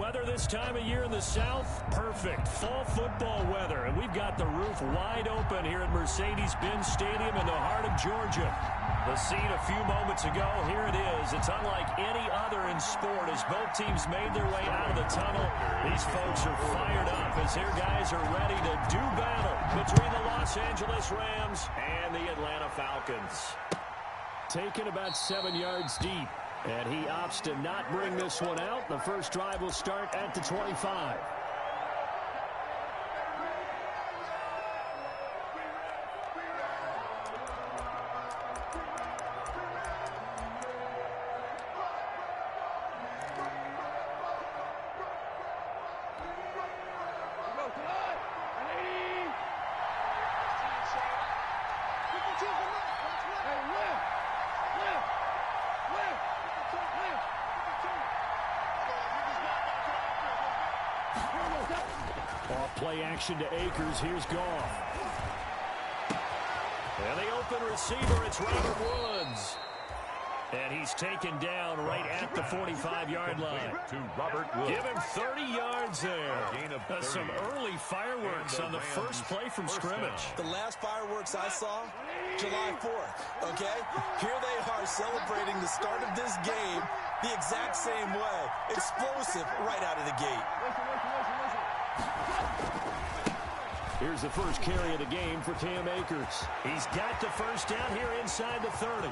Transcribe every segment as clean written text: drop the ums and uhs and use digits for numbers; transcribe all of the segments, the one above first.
weather this time of year in the South, perfect. Fall football weather, and we've got the roof wide open here at Mercedes-Benz Stadium in the heart of Georgia. The scene a few moments ago, here it is. It's unlike any other in sport as both teams made their way out of the tunnel. These folks are fired up as their guys are ready to do battle between the Los Angeles Rams and the Atlanta Falcons. Taken about 7 yards deep. And he opts to not bring this one out. The first drive will start at the 25. Play action to Akers. Here's Goff. And the open receiver, it's Robert Woods. And he's taken down right at the 45-yard line. To Robert Woods. Give him 30 yards there. Some early fireworks on the first play from scrimmage. The last fireworks I saw, July 4th, okay? Here they are celebrating the start of this game the exact same way. Explosive right out of the gate. Here's the first carry of the game for Cam Akers. He's got the first down here inside the 30.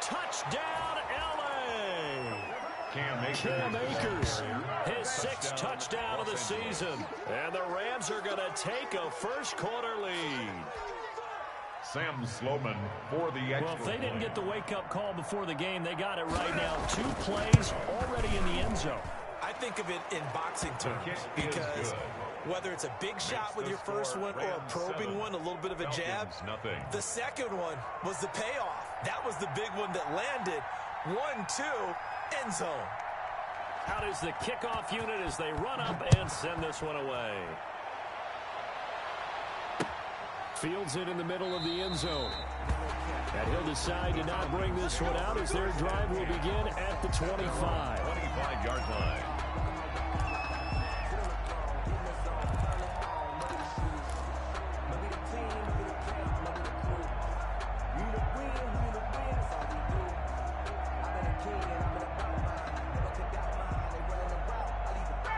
Touchdown, L.A. Cam Akers, his 6th touchdown of the season. And the Rams are going to take a first-quarter lead. Sam Sloman for the extra. Well, if they didn't get the wake-up call before the game, they got it right now. 2 plays already in the end zone. I think of it in boxing terms because whether it's a big shot with your first one or a probing one, a little bit of a jab, the second one was the payoff. That was the big one that landed. 1-2, end zone. Out is the kickoff unit as they run up and send this one away. Fields it in the middle of the end zone. And he'll decide to not bring this one out as their drive will begin at the 25. 25-yard line.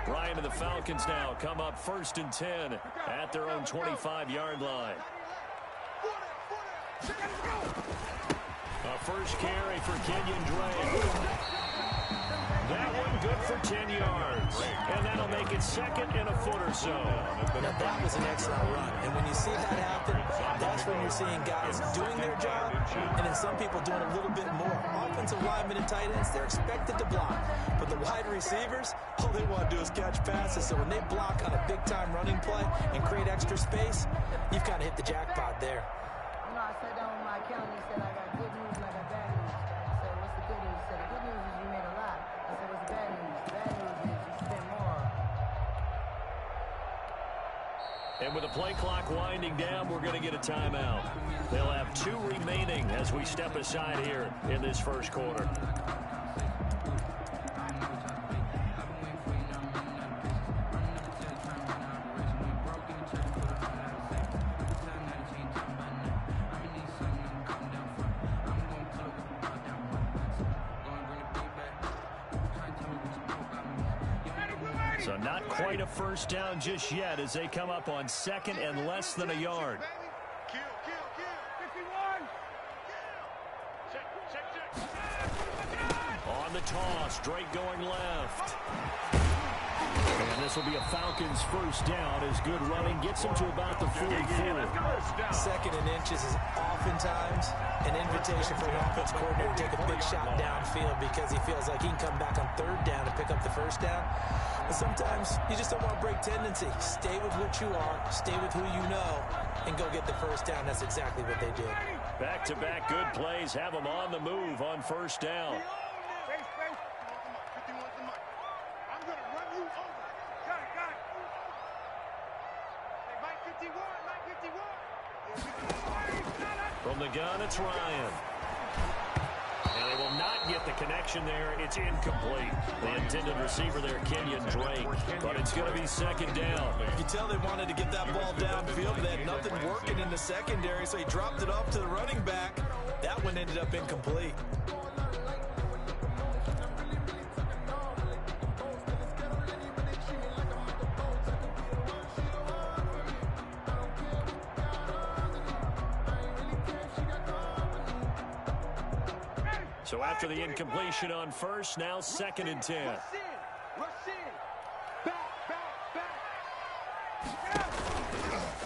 Ryan and the Falcons now come up 1st and 10 at their own 25-yard line. A first carry for Kenyon Drake. That one good for 10 yards. And that'll make it 2nd and a foot or so. Now that was an excellent run. And when you see that happen, that's when you're seeing guys doing their job and then some people doing a little bit more. Offensive linemen and tight ends, they're expected to block. But the wide receivers, all they want to do is catch passes. So when they block on a big-time running play and create extra space, you've kind of hit the jackpot there. You know, I sat down with my accountant. He said, I got good news and I got bad news. I said, what's the good news? He said, the good news is you made a lot. I said, what's the bad news? The bad news is you spent more. And with the play clock winding down, we're going to get a timeout. They'll have 2 remaining as we step aside here in this first quarter. So not quite a first down just yet as they come up on 2nd and less than a yard. On the toss, Drake going left. And this will be a Falcons first down as good running gets them to about the 44. 2nd and inches is oftentimes an invitation for an offense coordinator to take a big shot downfield because he feels like he can come back on 3rd down and pick up the first down. But sometimes you just don't want to break tendency. Stay with what you are, stay with who you know, and go get the first down. That's exactly what they did. Back-to-back good plays have them on the move on first down. From the gun, it's Ryan. And They will not get the connection there. It's incomplete. The intended receiver there, Kenyon Drake. But it's going to be second down. You can tell they wanted to get that ball downfield, but they had nothing working in the secondary, so he dropped it off to the running back. That one ended up incomplete. So after the incompletion on first, now second and 10. Rush in. Back.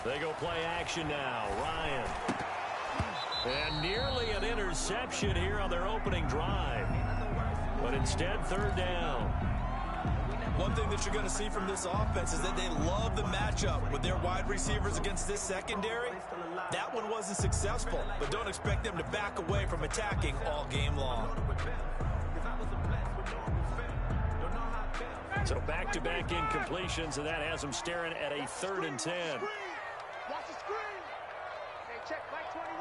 They go play action now. Ryan. And nearly an interception here on their opening drive. But instead, third down. One thing that you're going to see from this offense is that they love the matchup with their wide receivers against this secondary. That one wasn't successful, but don't expect them to back away from attacking all game long. So back-to-back incompletions, and that has them staring at a third and 10. Watch the screen. Hey, check Mike 21.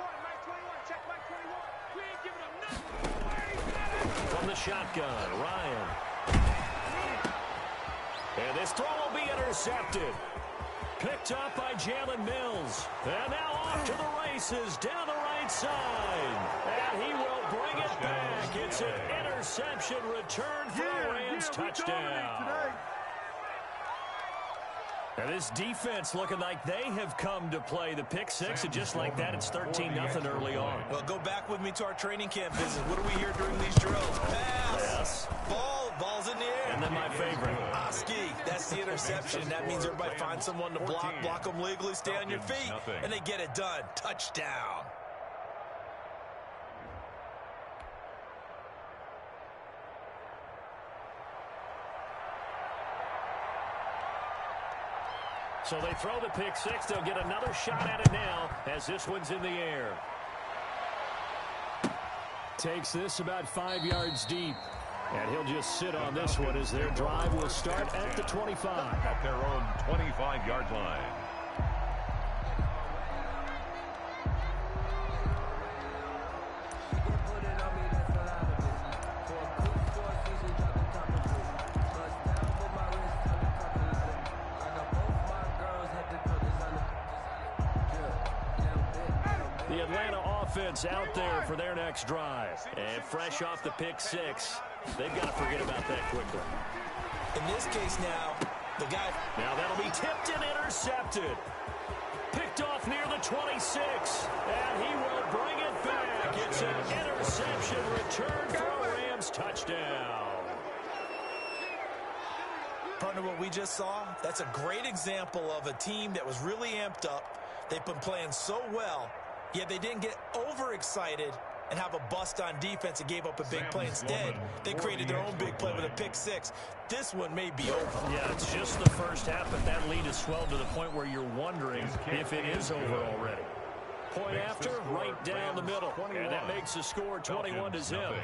Check Mike 21. We ain't giving them nothing. From the shotgun, Ryan. And this throw will be intercepted. Picked up by Jalen Mills. And now off to the races down the right side. And he will bring it back. It's an interception return for a Rams touchdown. And this defense looking like they have come to play the pick six, and just like that, it's 13-0 early on. Well, go back with me to our training camp visit. What do we hear during these drills? Pass. Yes. Ball's in the air. And then my favorite. Oski, that's the interception. That means everybody finds someone to block them legally, stay on your feet, and they get it done. Touchdown. So they throw the pick six. They'll get another shot at it now as this one's in the air. Takes this about 5 yards deep. And he'll just sit on this one as their drive will start at the 25. At their own 25-yard line. The Atlanta offense out there for their next drive. And fresh off the pick six, they've got to forget about that quickly. In this case now, the guy... Now that'll be tipped and intercepted. Picked off near the 26. And he will bring it back. It's an interception return for a Rams touchdown. Partner, what we just saw, that's a great example of a team that was really amped up. They've been playing so well, yet they didn't get overexcited and have a bust on defense and gave up a big play. Instead, they created their own big play with a pick six. This one may be over. Yeah, it's just the first half, but that lead has swelled to the point where you're wondering if it is over already. Point after, right down the middle. And that makes the score 21-0.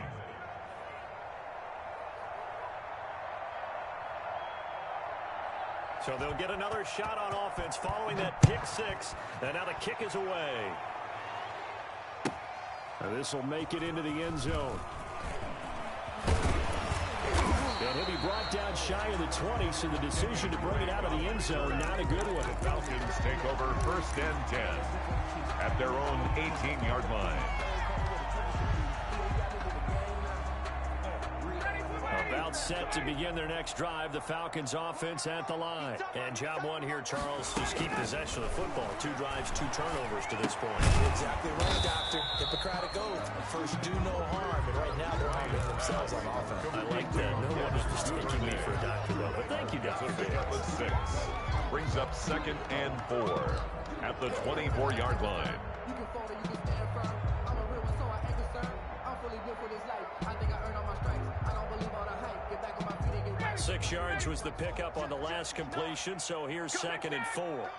So they'll get another shot on offense following that pick six. And now the kick is away. And this will make it into the end zone. And he'll be brought down shy of the 20, so the decision to bring it out of the end zone, not a good one. The Falcons take over first and 10 at their own 18-yard line. About set to begin their next drive. The Falcons offense at the line. And job one here, Charles, just keep possession of the football. 2 drives, 2 turnovers to this point. Exactly right, Doctor. Hippocratic oath. First, do no harm. And right now, they're harming themselves on offense. I like that. No one is mistaking me for a doctor, though. But thank you, Dr. With 6. Brings up second and 4 at the 24-yard line. You can fold it, you can stand firm. I'm a real one, so I ain't concerned. I'm fully built for this life. I think I earned all my stripes. I don't believe all the hype. Get back on my feet and get right. 6 yards was the pickup on the last completion, so here's second and 4.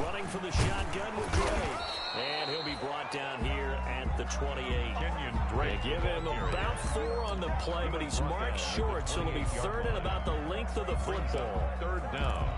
Running for the shotgun with Drake. And he'll be brought down here at the 28. Kenyon Drake. They give him about 4 on the play, but he's marked short, so it'll be third and about the length of the football. Third down.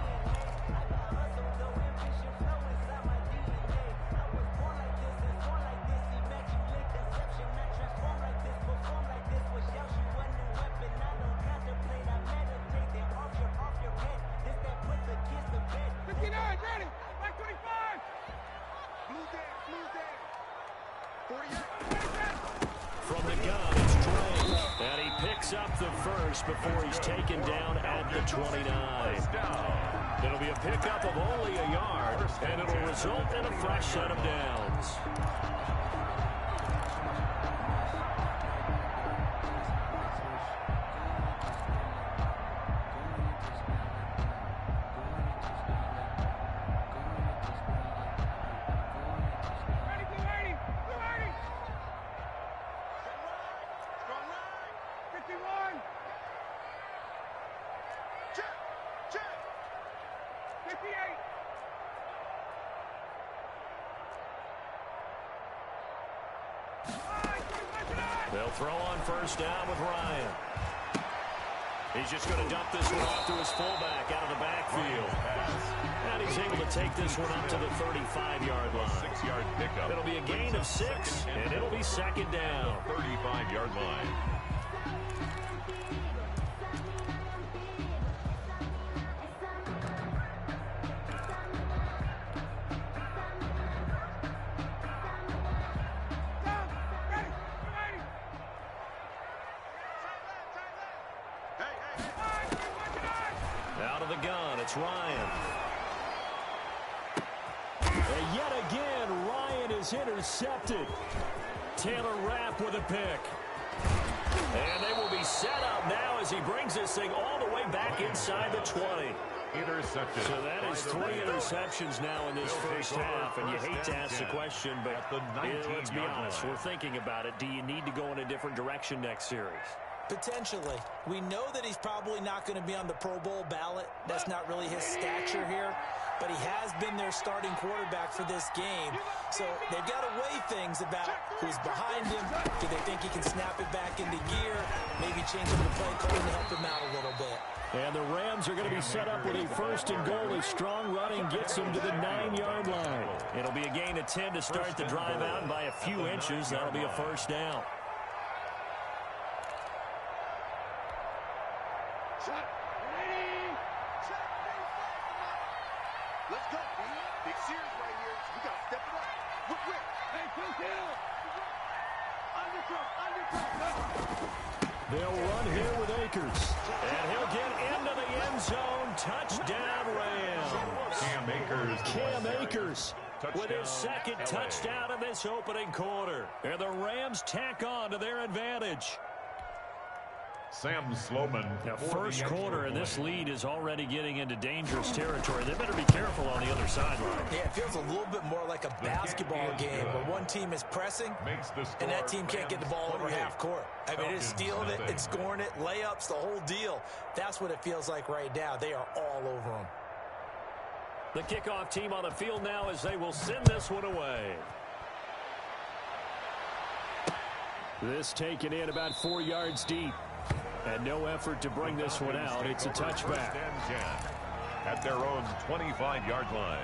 picks up the first before he's taken down at the 29. It'll be a pickup of only a yard, and it'll result in a fresh set of downs. They'll throw on first down with Ryan. He's just going to dump this one off to his fullback out of the backfield. And he's able to take this one up to the 35-yard line. 6-yard pickup. It'll be a gain of 6, and it'll be second down. 35-yard line. Out of the gun, it's Ryan. And yet again, Ryan is intercepted. Taylor Rapp with a pick. And they will be set up now as he brings this thing all the way back inside the 20. Intercepted. So that is 3 interceptions now in this first half, and you hate to ask the question, but let's be honest, we're thinking about it. Do you need to go in a different direction next series? Potentially. We know that he's probably not going to be on the Pro Bowl ballot. That's not really his stature here. But he has been their starting quarterback for this game. So they've got to weigh things about who's behind him. Do they think he can snap it back into gear? Maybe change up the play calling to help him out a little bit. And the Rams are going to be set up with a first and goal as strong running gets them to the 9-yard line. It'll be a gain of 10 to start the drive out, and by a few inches, that'll be a first down. Let's go, B. Big series right here. We got to step it up. We're quick. Hey, They'll run here with Akers. And he'll get into the end zone. Touchdown, Rams. Cam Akers with his second touchdown of this opening quarter. And the Rams tack on to their advantage. Sam Sloman. Now, first quarter, and this lead is already getting into dangerous territory. They better be careful on the other sideline. Yeah, it feels a little bit more like a basketball game where one team is pressing and that team can't get the ball over half court. I mean, it's stealing it, it's scoring it, layups, the whole deal. That's what it feels like right now. They are all over them. The kickoff team on the field now as they will send this one away. This taken in about 4 yards deep. And no effort to bring this one out. It's a touchback. At their own 25-yard line.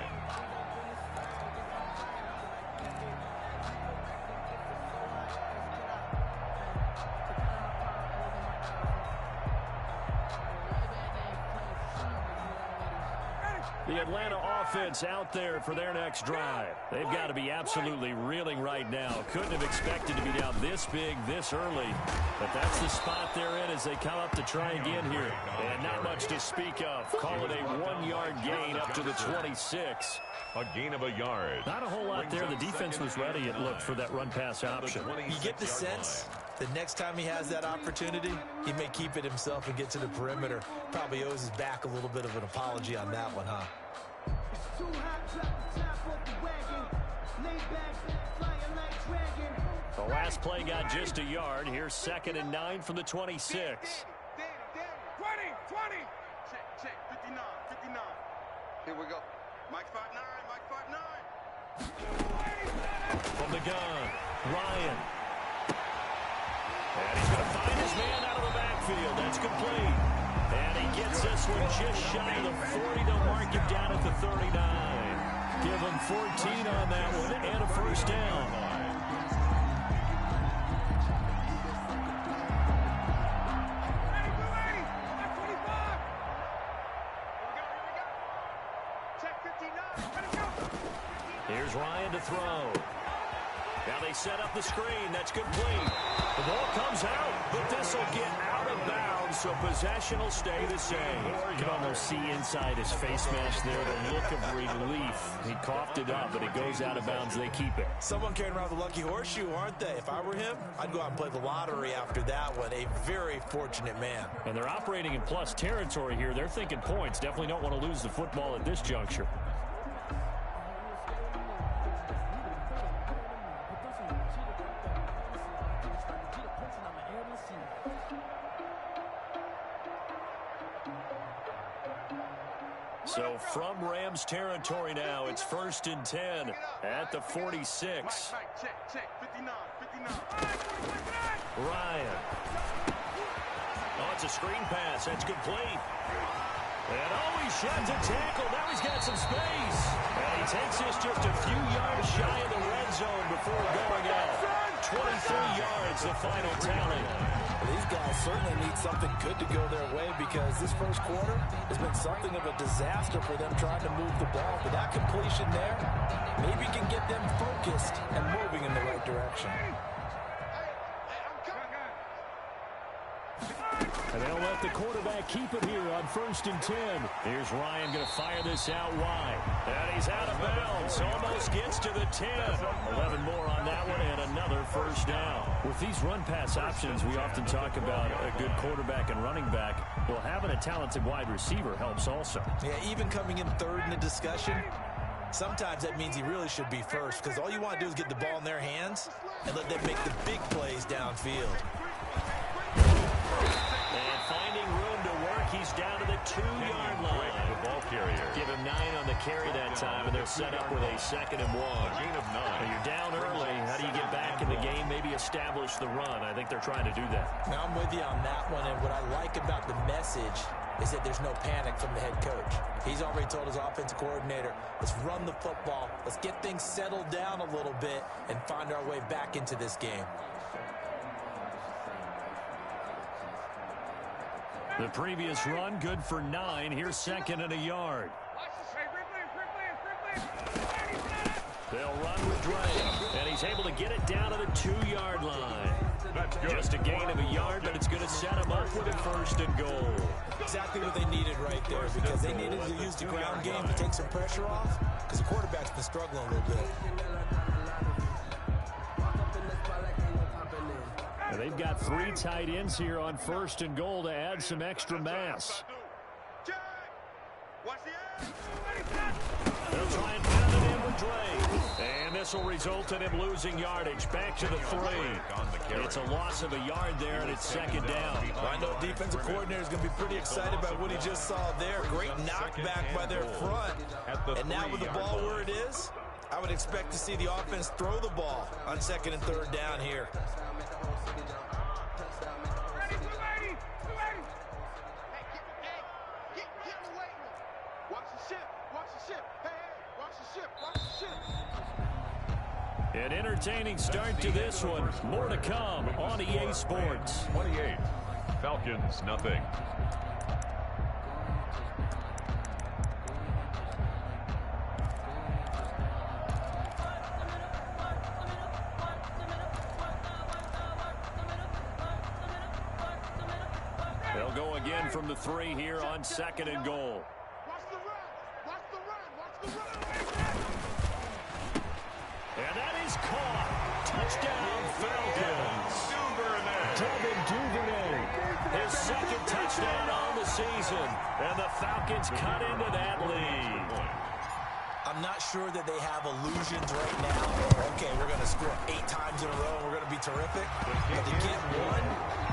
The Atlanta offense out there for their next drive. They've got to be absolutely reeling right now. Couldn't have expected to be down this big, this early. But that's the spot they're in as they come up to try again here. And not much to speak of. Call it a 1-yard gain up to the 26. A gain of a yard. Not a whole lot there. The defense was ready, it looked, for that run-pass option. You get the sense the next time he has that opportunity, he may keep it himself and get to the perimeter. Probably owes his back a little bit of an apology on that one, huh? The last play got just a yard. Here's 2nd and 9 from the 26. 20. Check. 59. Here we go. Mike 5'9", Mike 5'9". From the gun, Ryan. And he's going to find his man out of the backfield. That's complete. And he gets this one just shy of the 40. They'll mark him down at the 39. Give him 14 on that one and a first down. Here's Ryan to throw. Now they set up the screen. That's complete. The ball comes out, but this will get out of bounds, so possession will stay the same. You can almost see inside his face mask there the look of relief. He coughed it up, but it goes out of bounds. They keep it. Someone carrying around the lucky horseshoe, aren't they? If I were him, I'd go out and play the lottery after that one. A very fortunate man. And they're operating in plus territory here. They're thinking points. Definitely don't want to lose the football at this juncture. So from Rams territory now, it's 1st and 10 at the 46. Check, 59. Ryan. Oh, it's a screen pass. That's complete. And he sheds a tackle. Now he's got some space. And he takes this just a few yards shy of the red zone before going out. 23 yards, the final tally. These guys certainly need something good to go their way because this first quarter has been something of a disaster for them trying to move the ball. But that completion there maybe can get them focused and moving in the right direction. And they'll let the quarterback keep it here on 1st and 10. Here's Ryan going to fire this out wide. And he's out of bounds. Almost gets to the 10. 11 more on that one and another first down. With these run-pass options, we often talk about a good quarterback and running back. Well, having a talented wide receiver helps also. Yeah, even coming in third in the discussion, sometimes that means he really should be first because all you want to do is get the ball in their hands and let them make the big plays downfield. And finding room to work, he's down to the 2-yard line. The ball carrier. Give him 9 on the carry that time, and they're set up with a 2nd and 1. Gain of 9. You're down early. How do you get back in the game? Maybe establish the run. I think they're trying to do that. Now I'm with you on that one, and what I like about the message is that there's no panic from the head coach. He's already told his offensive coordinator, let's run the football, let's get things settled down a little bit and find our way back into this game. The previous run, good for 9. Here's 2nd and a yard. They'll run with Dre, and he's able to get it down to the 2-yard line. That's good. Just a gain of a yard, but it's going to set him up with a 1st and goal. Exactly what they needed right there because they needed to use the ground game to take some pressure off because the quarterback's been struggling a little bit. And they've got 3 tight ends here on 1st and goal to add some extra mass. They'll try and pound it in with Dre. And this will result in him losing yardage. Back to the 3. It's a loss of a yard there, and it's 2nd down. Well, I know defensive coordinator is going to be pretty excited about what he just saw there. Great knockback by their front. And now with the ball where it is, I would expect to see the offense throw the ball on 2nd and 3rd down here. An entertaining start to this one. More to come on EA Sports. 28. Falcons, nothing. They'll go again from the 3 here on 2nd and goal. And that is caught. Touchdown, Falcons. Devin Duvernay, his 2nd touchdown on the season. And the Falcons cut into that lead. I'm not sure that they have illusions right now. Okay, we're going to score 8 times in a row and we're going to be terrific. But to get one,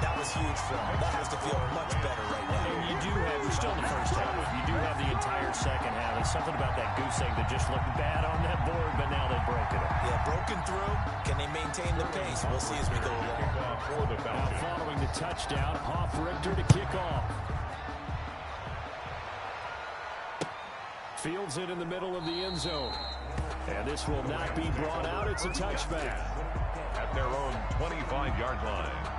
that was huge for them. That has to feel much better right now. And you do have, we're still in the first half. You do have the entire second half. There's something about that goose egg that just looked bad on that board, but now they've broken it. Yeah, broken through. Can they maintain the pace? We'll see as we go along. Now following the touchdown, Hoff Richter to kick off. Fields it in the middle of the end zone. And this will not be brought out. It's a touchback. At their own 25-yard line.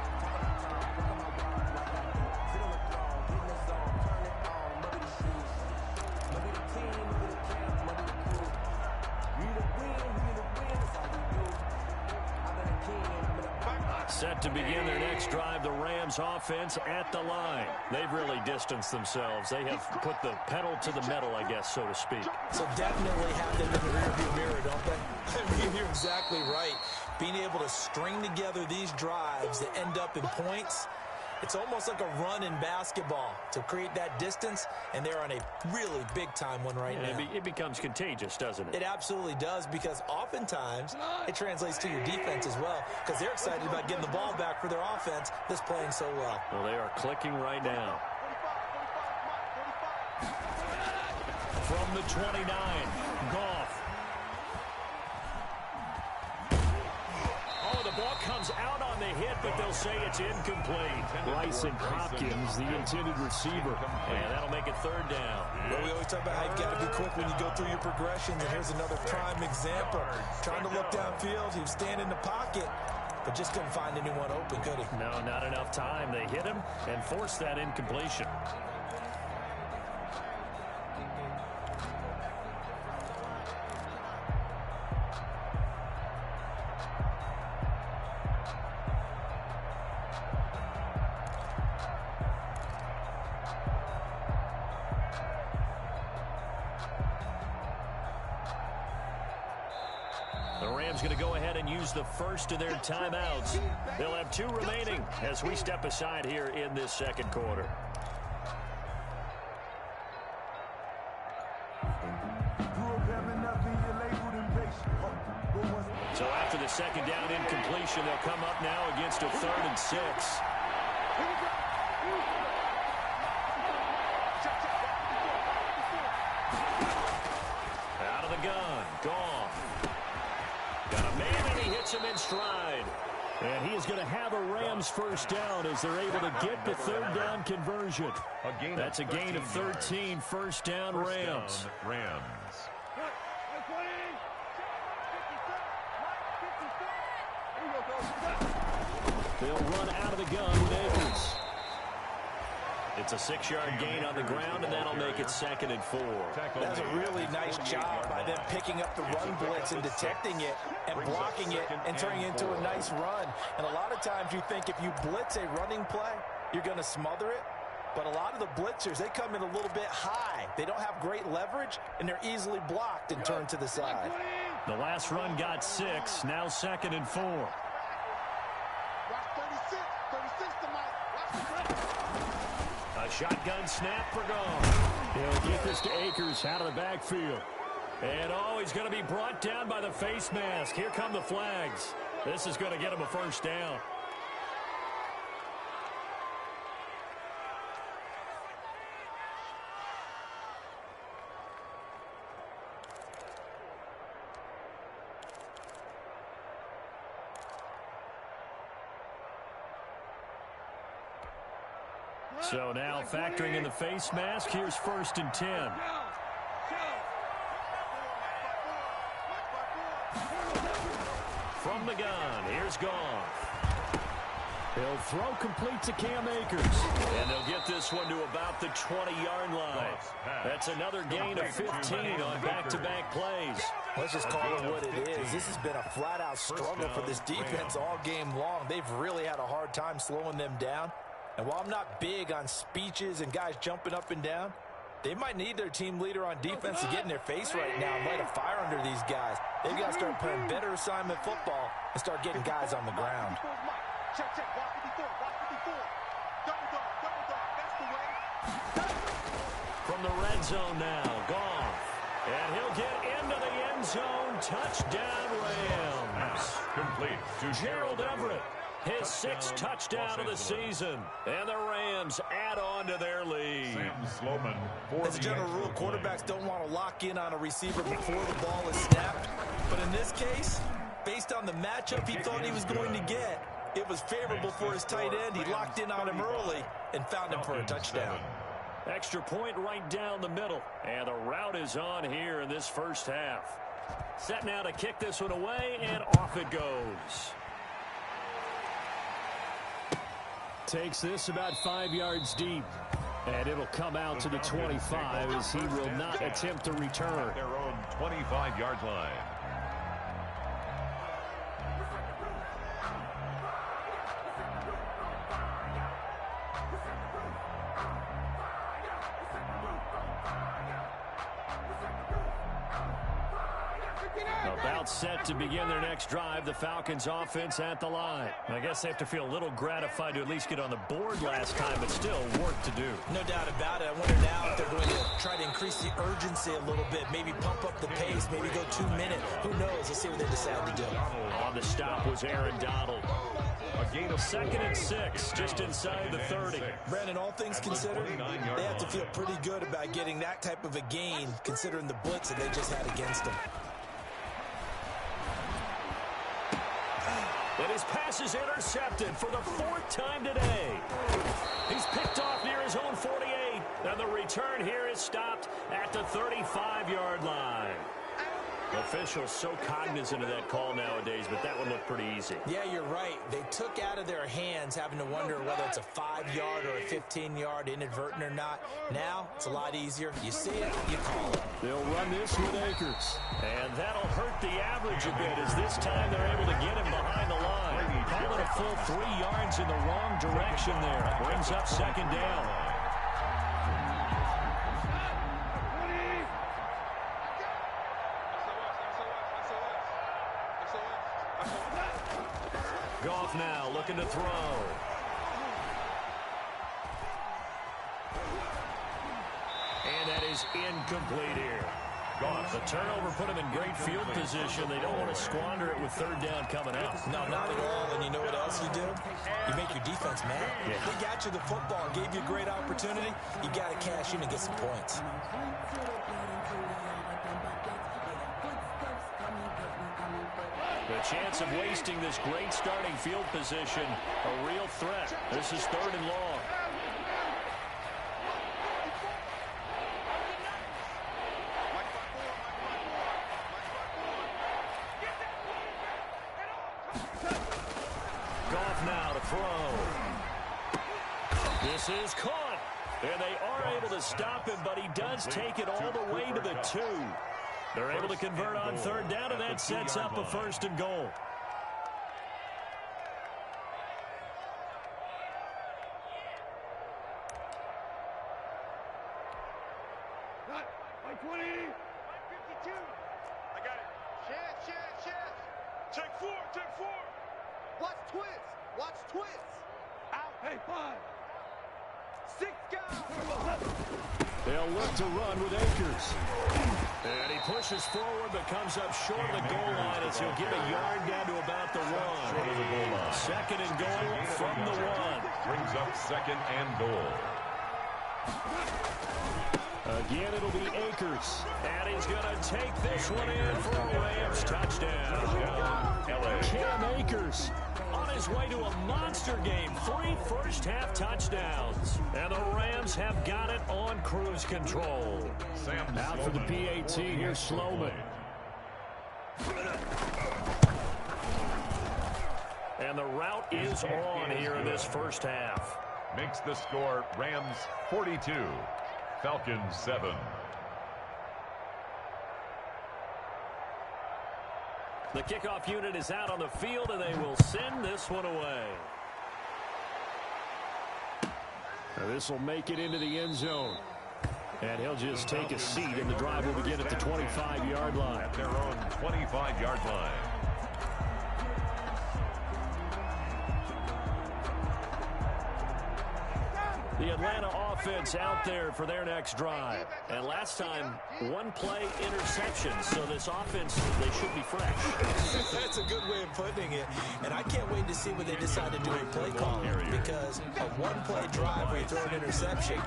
Set to begin their next drive, the Rams offense at the line. They've really distanced themselves. They have put the pedal to the metal, I guess, so to speak. So definitely have them in the rearview mirror, don't they? I mean, you're exactly right. Being able to string together these drives that end up in points, it's almost like a run in basketball to create that distance, and they're on a really big-time one right now. It becomes contagious, doesn't it? It absolutely does, because oftentimes it translates to your defense as well, because they're excited about getting the ball back for their offense that's playing so well. Well, they are clicking right now. From the 29, Goff. Oh, the ball comes out on the hit, but they'll say it's incomplete. Bryson Hopkins, the intended receiver. And that'll make it third down. Well, we always talk about how you've got to be quick when you go through your progressions, and here's another prime example. Trying to look downfield, he was standing in the pocket, but just couldn't find anyone open, could he? No, not enough time. They hit him and forced that incompletion. The Rams going to go ahead and use the first of their timeouts. They'll have 2 remaining as we step aside here in this second quarter. So after the second down incompletion, they'll come up now against a 3rd and 6. Out of the gun, gone. Got a man, and he hits him in stride. And he is going to have a Rams first down as they're able to get the 3rd down conversion. That's a gain of 13, first down Rams. They'll run out of the gun with Akers. It's a 6-yard gain on the ground, and that'll make it 2nd and 4. That's a really nice job by them picking up the run blitz and detecting it and blocking it and turning it into a nice run. And a lot of times you think if you blitz a running play, you're going to smother it. But a lot of the blitzers, they come in a little bit high. They don't have great leverage, and they're easily blocked and turned to the side. The last run got 6, now 2nd and 4. A shotgun snap for Goff. He'll get this to Akers out of the backfield. And he's going to be brought down by the face mask. Here come the flags. This is going to get him a first down. So now factoring in the face mask, here's 1st and 10. From the gun, here's Goff. He'll throw complete to Cam Akers. And they'll get this one to about the 20-yard line. That's another gain of 15 on back-to-back plays. Let's just call it what it is. This has been a flat-out struggle for this defense all game long. They've really had a hard time slowing them down. And while I'm not big on speeches and guys jumping up and down, they might need their team leader on defense to get in their face right now and light a fire under these guys. They've got to start playing better assignment football and start getting guys on the ground. From the red zone now, Goff. And he'll get into the end zone. Touchdown, Rams. Complete to Gerald Everett. His 6th touchdown of the season. And the Rams add on to their lead. As a general rule, quarterbacks don't want to lock in on a receiver before the ball is snapped. But in this case, based on the matchup he thought he was going to get, it was favorable for his tight end. He locked in on him early and found him for a touchdown. Extra point right down the middle. And the route is on here in this first half. Set now to kick this one away, and off it goes. Takes this about 5 yards deep. And it'll come out to the 25 as he will not attempt to return. Their own 25-yard line. About set to begin their next drive, the Falcons offense at the line. I guess they have to feel a little gratified to at least get on the board last time, but still work to do. No doubt about it. I wonder now if they're going to try to increase the urgency a little bit, maybe pump up the pace, maybe go 2 minutes. Who knows? Let's see what they decide to do. On the stop was Aaron Donald. A gain of 2nd and 6, just inside the 30. Brandon, all things considered, they have to feel pretty good about getting that type of a gain, considering the blitz that they just had against them. And his pass is intercepted for the 4th time today. He's picked off near his own 48. And the return here is stopped at the 35-yard line. Officials so cognizant of that call nowadays, but that one looked pretty easy. Yeah, you're right. They took out of their hands having to wonder whether it's a 5-yard or a 15-yard, inadvertent or not. Now, it's a lot easier. You see it, you call it. They'll run this with Akers. And that'll hurt the average a bit, as this time they're able to get him behind the line. Call it a full 3 yards in the wrong direction there. Brings up 2nd down. Goff now looking to throw. And that is incomplete here. Goff, the turnover put them in great field position. They don't want to squander it with 3rd down coming out. No, not at all. And you know what else you do? You make your defense mad. Yeah. They got you the football, gave you a great opportunity. You got to cash in and get some points. The chance of wasting this great starting field position, a real threat. This is 3rd and long. Goff now to throw. This is caught. And they are able to stop him, but he does take it all the way to the 2. They're able to convert on 3rd down, and that sets up a 1st and goal. By 20. By 52. I got it. Chance. Check 4. Watch twins. Out. Hey, 5. 6 guys. They'll look to run with Akers. And he pushes forward, but comes up short of the goal line as he'll get a yard down to about the 1. 2nd and goal from the 1. Brings up 2nd and goal. Again, it'll be Akers. And he's going to take this one in for a Rams touchdown. Cam Akers on his way to a monster game. 3 first-half touchdowns. And the Rams have got it on cruise control. Out for the PAT, here's Sloman. And the route is on here in this first half. Makes the score Rams 42, Falcons 7. The kickoff unit is out on the field, and they will send this one away. Now this will make it into the end zone. And he'll just take a seat, and the drive will begin at the 25-yard line. At their own 25-yard line. The Atlanta offense out there for their next drive. And last time, 1-play interception. So this offense, they should be fresh. That's a good way of putting it. And I can't wait to see what they decide to do in play calling. Because a 1-play drive where you throw an interception,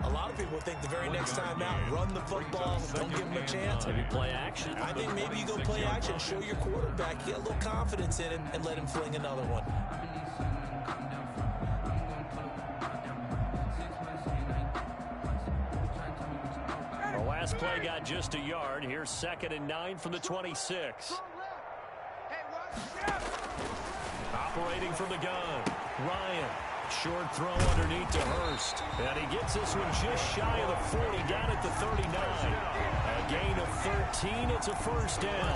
a lot of people think the very next time out, run the football, don't give them a chance. Maybe play action. I think maybe you go play action, show your quarterback, get a little confidence in him, and let him fling another one. The last play got just a yard. Here's 2nd and 9 from the 26. Operating from the gun. Ryan. Short throw underneath to Hurst. And he gets this one just shy of the 40, down at the 39. A gain of 13. It's a first down.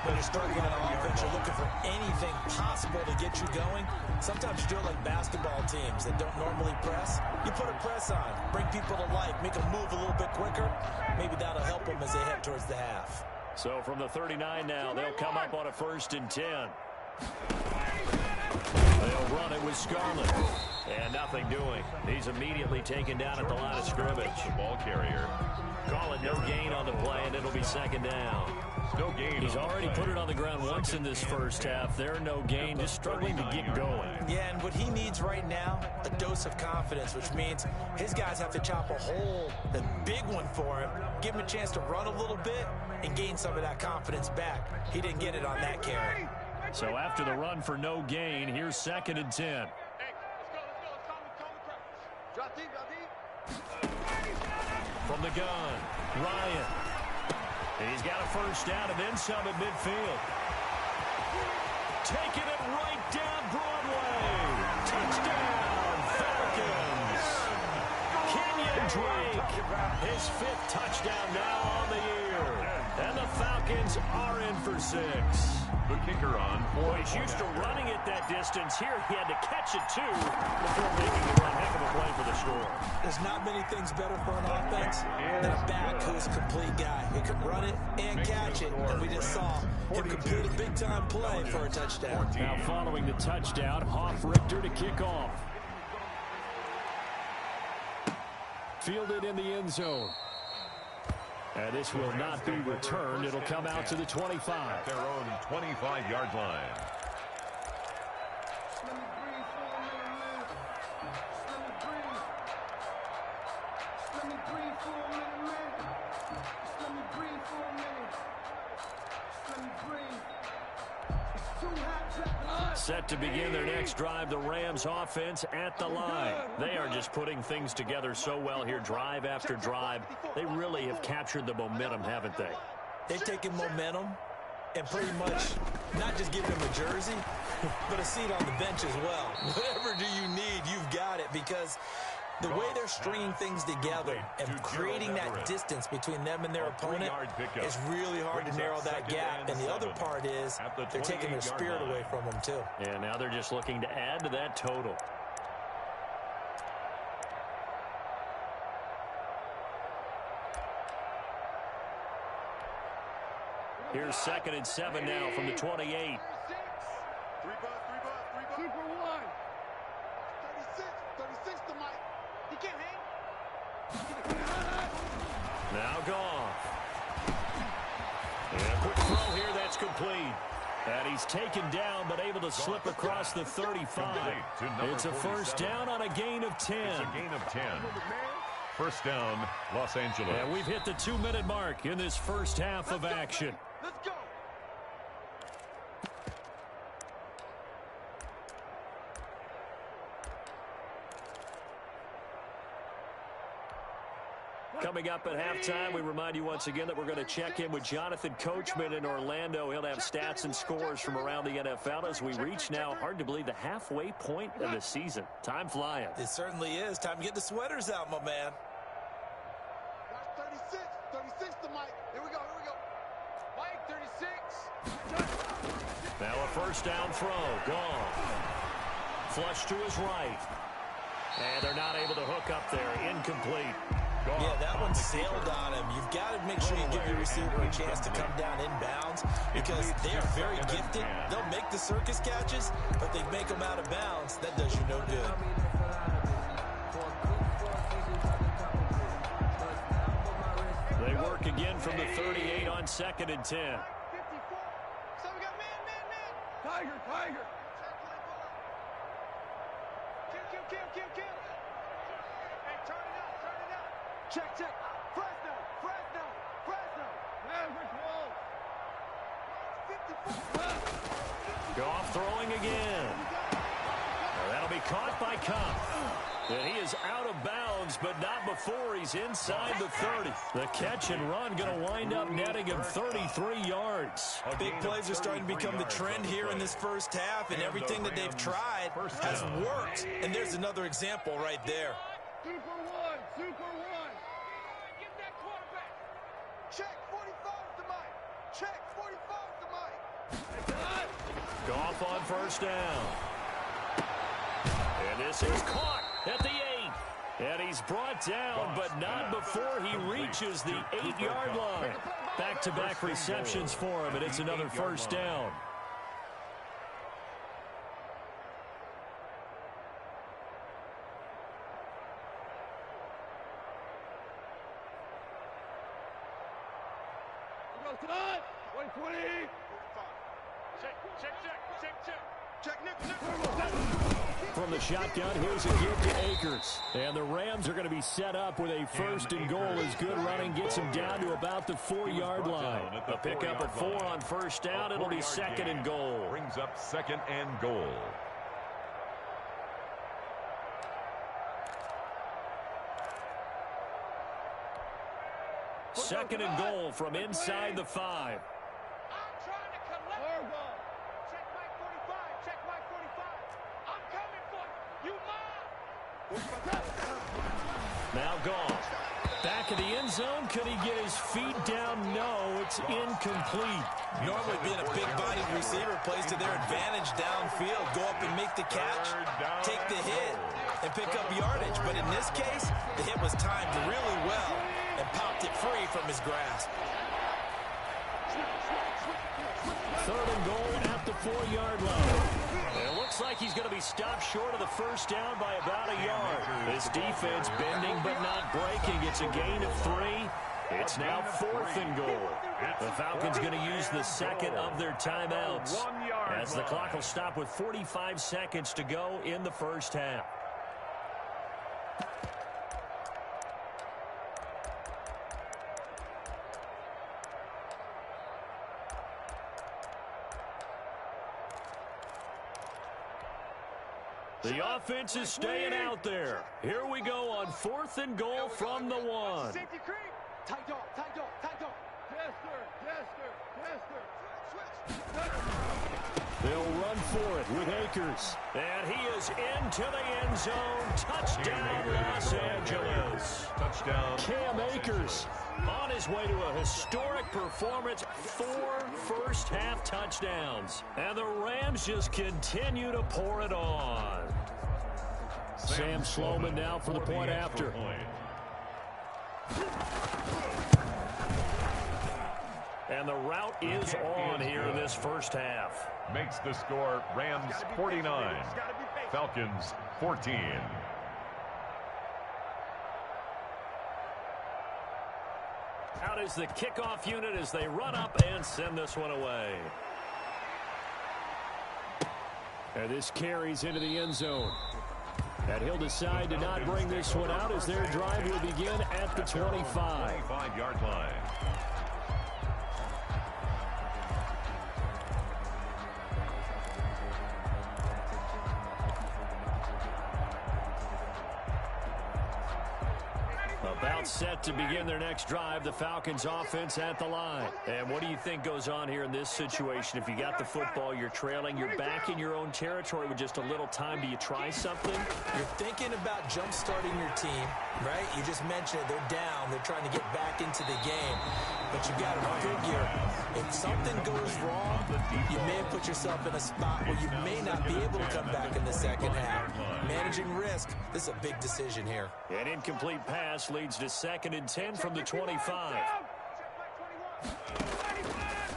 When you're starting on offense, you're looking for anything possible to get you going. Sometimes you do it like basketball teams that don't normally press. You put a press on, bring people to life, make them move a little bit quicker. Maybe that'll help them as they head towards the half. So from the 39 now, they'll come up on a 1st and 10. They'll run it with Scarlett. And nothing doing. He's immediately taken down at the line of scrimmage. The ball carrier. Call it no gain on the play, and it'll be 2nd down. No gain. He's already put it on the ground once in this first half. They're no gain, just struggling to get going. Yeah, and what he needs right now, a dose of confidence, which means his guys have to chop a hole, a big one for him, give him a chance to run a little bit, and gain some of that confidence back. He didn't get it on that carry. So after the run for no gain, here's 2nd and 10. Hey, let's go. Calm the crowd. Drop deep. From the gun, Ryan. And he's got a 1st down and then some at midfield. Taking it right down Broadway. Touchdown, Falcons. Kenyon Drake, his 5th touchdown now on the year. And the Falcons are in for 6. The kicker on. Boy, he's used to running it that distance. Here he had to catch it, too, before making the run. Heck of a play for the score. There's not many things better for an offense than a back who's a complete guy. He can run it and catch it, and we just saw him complete a big-time play for a touchdown. Now following the touchdown, Hoff-Richter to kick off. Fielded in the end zone. And this will not be returned. It'll come out to the 25. Their own 25-yard line. Set to begin their next drive, the Rams offense at the line. They are just putting things together so well here, drive after drive. They really have captured the momentum, haven't they? They've taken momentum and pretty much not just given him a jersey, but a seat on the bench as well. Whatever do you need, you've got it, because the way they're stringing things together and creating that distance between them and their opponent is really hard to narrow that gap. And the other part is they're taking their spirit away from them, too. And now they're just looking to add to that total. Here's 2nd and 7 now from the 28. 3 for 1. 36 to Mike. He can't hang. Now gone. And a quick throw here, that's complete. And he's taken down, but able to slip across the 35. It's a 1st down on a gain of 10. It's a gain of 10. 1st down, Los Angeles. And we've hit the 2-minute mark in this first half of action. Let's go. Coming up at halftime, we remind you once again that we're going to check in with Jonathan Coachman in Orlando. He'll have stats and scores from around the NFL as we reach now, hard to believe, the halfway point of the season. Time flying. It certainly is. Time to get the sweaters out, my man. Watch 36 to Mike. Here we go. Mike, 36. Now a 1st down throw, gone. Flush to his right. And they're not able to hook up there, incomplete. Yeah, that one sailed on him. You've got to make sure you give your receiver a chance to come down inbounds because they are very gifted. They'll make the circus catches, but they make them out of bounds. That does you no good. They work again from the 38 on 2nd and 10. 54. So we got man. Tiger. Kill. Hey, turn it up. Check. Fresno. Goff throwing again. Well, that'll be caught by Kupp. And he is out of bounds, but not before he's inside the 30. The catch and run going to wind up netting him 33 yards. Big plays are starting to become the trend here in this first half, and everything that they've tried has worked. And there's another example right there. 2 for 1. Get that quarterback. Check 45 to Mike. Check 45 to Mike. Goff on 1st down. And this is caught at the 8. And he's brought down, but not before he reaches the 8-yard line. Back-to-back receptions for him, and it's another first down. Tonight, 120. Check, Nick. From the shotgun, here's a give to Akers. And the Rams are going to be set up with a first and goal as good running gets him down to about the 4-yard line. A pickup of 4 on first down. It'll be second and goal. Brings up second and goal. Second and goal from inside the 5. I'm trying to collect. Check Mike 45. Check Mike 45. I'm coming for you. You mine. Now gone. Back of the end zone. Could he get his feet down? No, it's incomplete. Normally being a big-bodied receiver plays to their advantage downfield. Go up and make the catch, take the hit, and pick up yardage. But in this case, the hit was timed really well and popped it free from his grasp. Third and goal at the 4-yard line. It looks like he's going to be stopped short of the first down by about a yard. This defense bending but not breaking. It's a gain of 3. It's now 4th and goal. The Falcons going to use the second of their timeouts as the clock will stop with 45 seconds to go in the first half. The offense is staying out there. Here we go on 4th and goal from the 1. Safety creep. Tight dog. Yes, sir. They'll run for it with Akers. And he is into the end zone. Touchdown, Los Angeles. Touchdown. Cam Akers on his way to a historic performance. 4 first-half touchdowns. And the Rams just continue to pour it on. Sam Sloman now for the point after. And the route is on here in this first half. Makes the score Rams 49, Falcons 14. Out is the kickoff unit as they run up and send this one away. And this carries into the end zone. And he'll decide to not bring this one out as their drive will begin at the 25. 25-yard line. About set to begin their next drive, the Falcons offense at the line. And what do you think goes on here in this situation? If you got the football, you're trailing, you're back in your own territory with just a little time. Do you try something? You're thinking about jump-starting your team, right? You just mentioned it. They're down. They're trying to get back into the game. But you got to figure, if something goes wrong, you may have put yourself in a spot where you may not be able to come back in the second half. Managing risk, this is a big decision here. An incomplete pass leads to 2nd and 10 from the 25.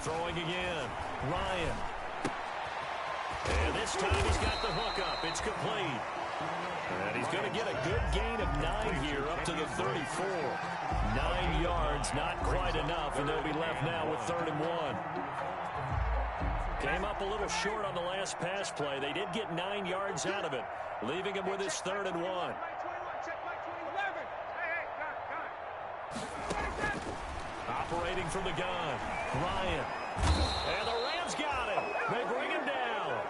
Throwing again. Ryan. And this time he's got the hook up. It's complete. And he's going to get a good gain of 9 here up to the 34. 9 yards, not quite enough, and they'll be left now with 3rd and 1. Came up a little short on the last pass play. They did get 9 yards out of it, leaving him with his 3rd and 1. Operating from the gun, Ryan. And the Rams got it. They bring him down.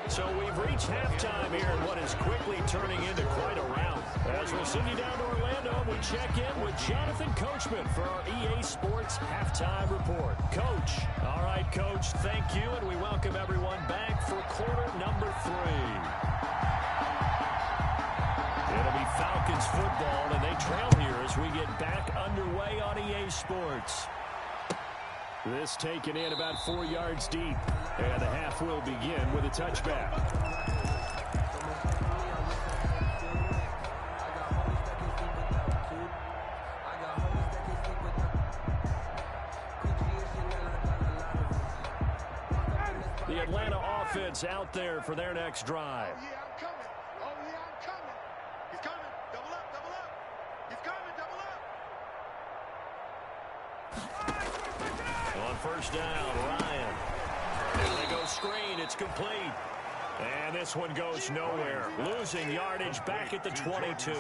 So we've reached halftime here in what is quickly turning into quite a rout. As we'll send you down to Orlando, we check in with Jonathan Coachman for our EA Sports Halftime Report. Coach. All right, Coach, thank you, and we welcome everyone back for quarter number 3. It'll be Falcons football, and they trail here as we get back underway on EA Sports. This taken in about 4 yards deep, and the half will begin with a touchback. the Atlanta offense out there for their next drive. Oh, yeah, I'm coming. Oh, yeah, I'm coming. He's coming. Double up, double up. He's coming, double up. On first down, Ryan. And they go screen. It's complete. And this one goes nowhere. Losing yardage back at the 22.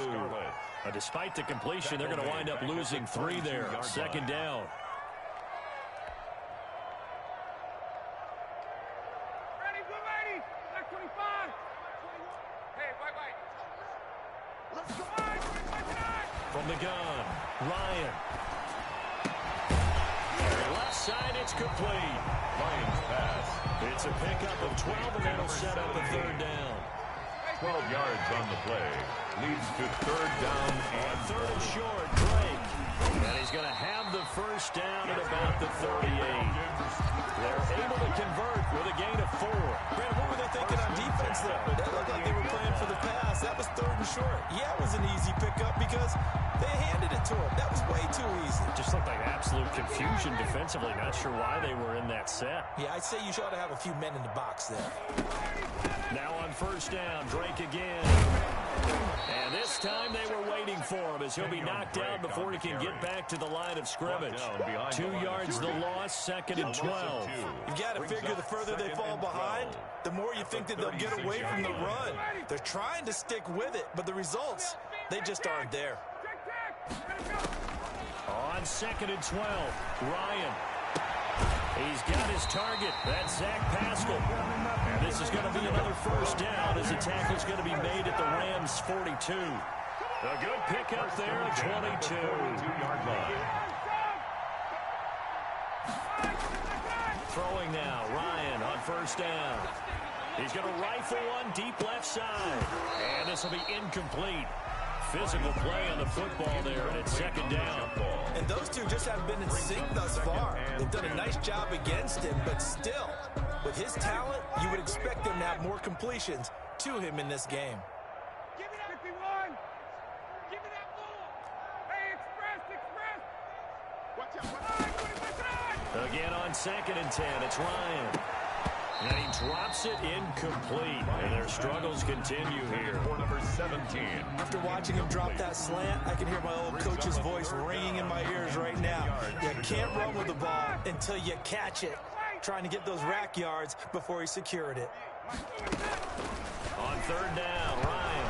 Despite the completion, they're going to wind up losing 3 there. Second down. Ready, we're ready. Like 25. Hey, wait. Let's go. From the gun, Ryan. Left side, it's complete. Lions pass. It's a pickup of 12, and that'll set up a third down. 12 yards on the play. Leads to third down and Third and short, Drake. And he's going to have the first down at about the 38. They're able to convert with a gain of 4. Brandon, what were they thinking on defense there? That looked like they were playing for the pass. That was third and short. Yeah, it was an easy pickup because they handed it to him. That was way too easy. Just looked like absolute confusion defensively. Not sure why they were in that set. Yeah, I'd say you ought to have a few men in the box there. Now on first down, Drake again. And this time they were waiting for him as he'll be knocked out before he can get back to the line of scrimmage. 2 yards the loss, second and 12. You've got to figure the further they fall behind, the more you think that they'll get away from the run. They're trying to stick with it, but the results, they just aren't there. On second and 12, Ryan. He's got his target. That's Zach Pascal. And this is going to be another first down as the tackle's going to be made at the Rams' 42. A good pickup there at 22. 2-yard line. Throwing now, Ryan on first down. He's going to rifle one deep left side. And this will be incomplete. Physical play on the football there, and it's second down. And those two just haven't been in sync thus far. They've done a nice job against him, but still, with his talent, you would expect them to have more completions to him in this game. Give me that 51. Give me that ball. Hey, express. Watch out. Again on second and 10, it's Ryan. And he drops it incomplete. And their struggles continue here. For number 17. After watching him drop that slant, I can hear my old coach's voice ringing in my ears right now. You can't run with the ball until you catch it. Trying to get those rack yards before he secured it. On third down, Ryan.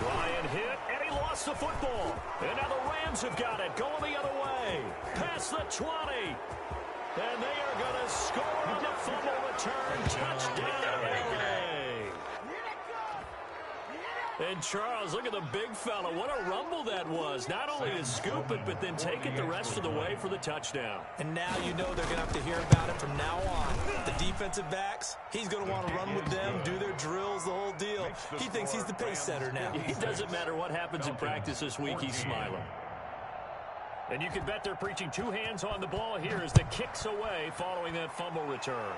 Ryan hit, and he lost the football. And now the Rams have got it, going the other way. Past the 20. And they are going to score on the fumble return. Touchdown, LA. And Charles, look at the big fella. What a rumble that was. Not only to scoop it, but then take it the rest of the way for the touchdown. And now you know they're going to have to hear about it from now on. The defensive backs, he's going to want to run with them, do their drills, the whole deal. He thinks he's the pace setter now. It doesn't matter what happens in practice this week, he's smiling. And you can bet they're preaching 2 hands on the ball here as the kick's away following that fumble return.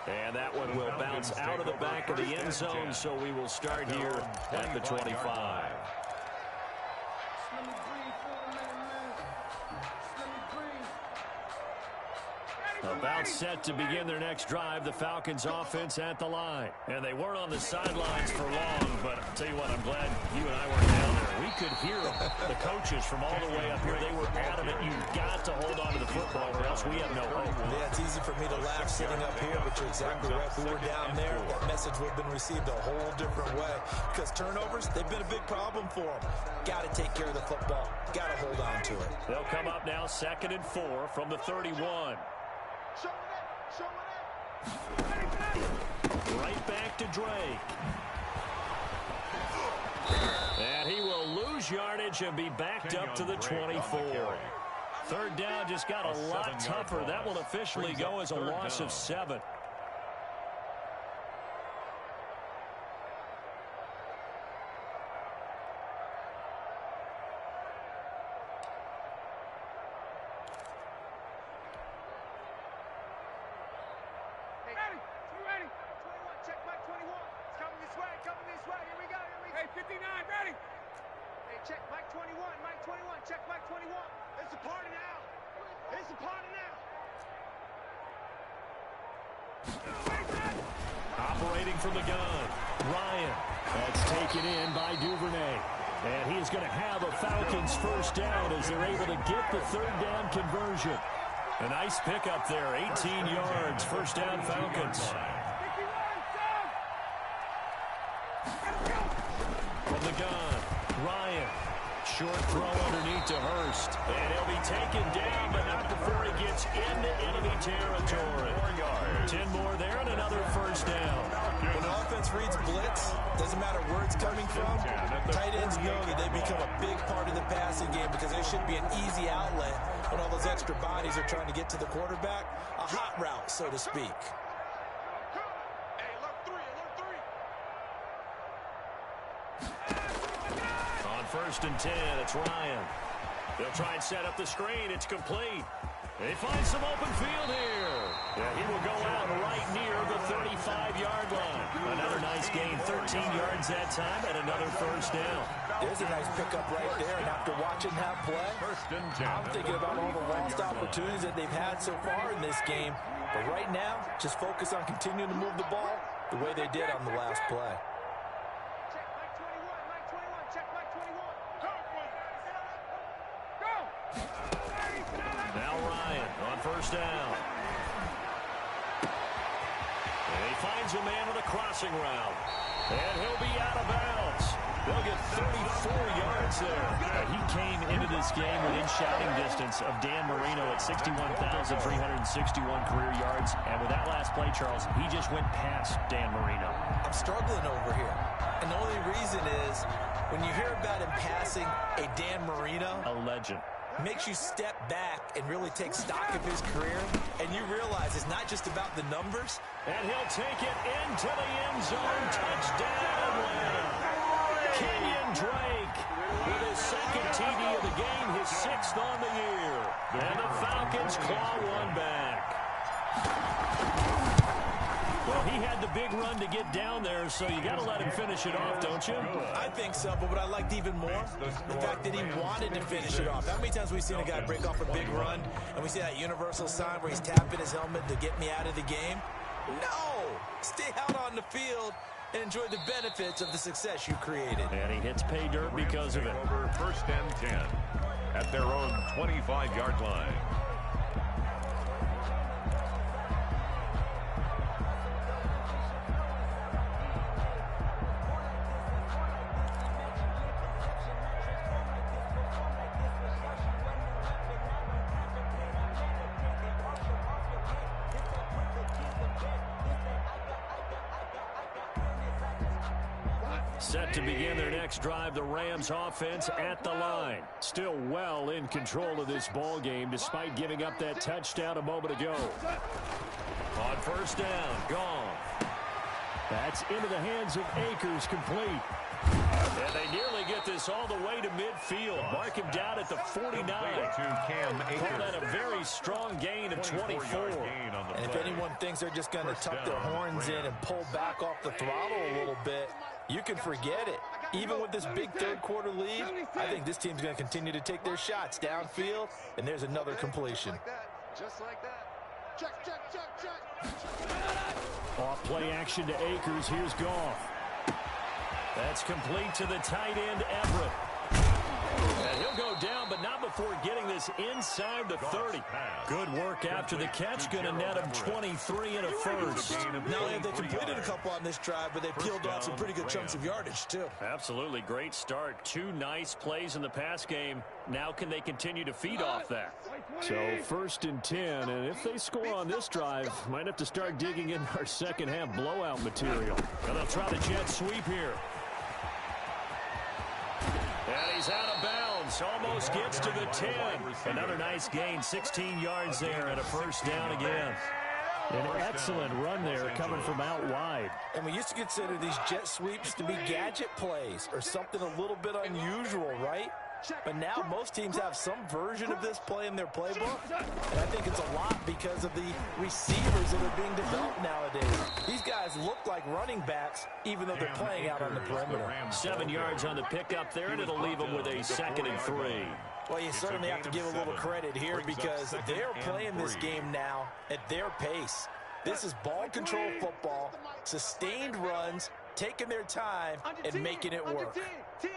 And that one will bounce out of the back of the end zone, so we will start here at the 25. About set to begin their next drive, the Falcons offense at the line. And they weren't on the sidelines for long, but I'll tell you what, I'm glad you and I weren't down there. We could hear the coaches from all the way up here. They were adamant, you've got to hold on to the football or else we have no hope. Yeah, it's easy for me to laugh sitting up here, but you're exactly right. If we were down there, that message would have been received a whole different way. Because turnovers, they've been a big problem for them. Got to take care of the football. Got to hold on to it. They'll come up now 2nd and 4 from the 31. Right back to Drake. And he will lose yardage and be backed up to the 24. Third down just got a lot tougher. That will officially go as a loss of 7. operating from the gun. Ryan. That's taken in by Duvernay. And he is going to have a Falcons first down as they're able to get the third down conversion. A nice pickup there, 18 yards, first down Falcons. From the gun, Ryan. Short throw underneath to Hurst. And he'll be taken down, but not before he gets into enemy territory. 10 more there and another first down. When the offense reads blitz, doesn't matter where it's coming from, tight ends know that they become a big part of the passing game because they should be an easy outlet when all those extra bodies are trying to get to the quarterback. A hot route, so to speak. On 1st and 10, it's Ryan. They'll try and set up the screen. It's complete. They find some open field here. Yeah, he will go out right near the 35-yard line. Another nice gain, 13 yards that time, and another first down. There's a nice pickup right there, and after watching that play, I'm thinking about all the lost opportunities that they've had so far in this game. But right now, just focus on continuing to move the ball the way they did on the last play. Now Ryan on first down. And he finds a man on a crossing route. And he'll be out of bounds. They'll get 34 yards there. He came into this game within shouting distance of Dan Marino at 61,361 career yards. And with that last play, Charles, he just went past Dan Marino. I'm struggling over here. And the only reason is when you hear about him passing a Dan Marino, a legend, makes you step back and really take stock of his career, and you realize it's not just about the numbers. And he'll take it into the end zone. Touchdown. Kenyon Drake with his second TD of the game, his 6th on the year. And the Falcons claw one back. Well, he had the big run to get down there, so you got to let him finish it off, don't you? I think so, but what I liked even more, the fact that he wanted to finish it off. How many times have we seen a guy break off a big run, and we see that universal sign where he's tapping his helmet to get me out of the game? No! Stay out on the field and enjoy the benefits of the success you created. And he hits pay dirt because of it. Over 1st and 10 at their own 25-yard line. Set to begin their next drive, the Rams offense at the line. Still well in control of this ball game despite giving up that touchdown a moment ago. On first down, gone. That's into the hands of Akers, complete. And they nearly get this all the way to midfield. Mark him down at the 49. Call that a very strong gain of 24. And if anyone thinks they're just going to tuck their horns in and pull back off the throttle a little bit, you can forget it. Even with this big third-quarter lead, I think this team's going to continue to take their shots downfield, and there's another completion. Just like that. Check, check, check, check. Off play action to Akers. Here's Goff. That's complete to the tight end, Everett. And he'll go down, but not before getting this inside the 30. Good work after the catch. Going to net him 23 and a first. Not only have they completed a couple on this drive, but they peeled off some pretty good chunks of yardage, too. Absolutely. Great start. 2 nice plays in the pass game. Now can they continue to feed off that? So 1st and 10, and if they score on this drive, might have to start digging in our second half blowout material. And they'll try the jet sweep here. And he's out of bounds. Almost gets to the 10. Another nice gain, 16 yards there, and a first down again. An excellent run there coming from out wide. And we used to consider these jet sweeps to be gadget plays or something a little bit unusual, right? But now most teams have some version of this play in their playbook. And I think it's a lot because of the receivers that are being developed nowadays. These guys look like running backs, even though they're playing out on the perimeter. 7 yards on the pickup there, and it'll leave them with a 2nd and 3. Well, you certainly have to give a little credit here because they're playing this game now at their pace. This is ball control football, sustained runs, taking their time, and making it work. 10.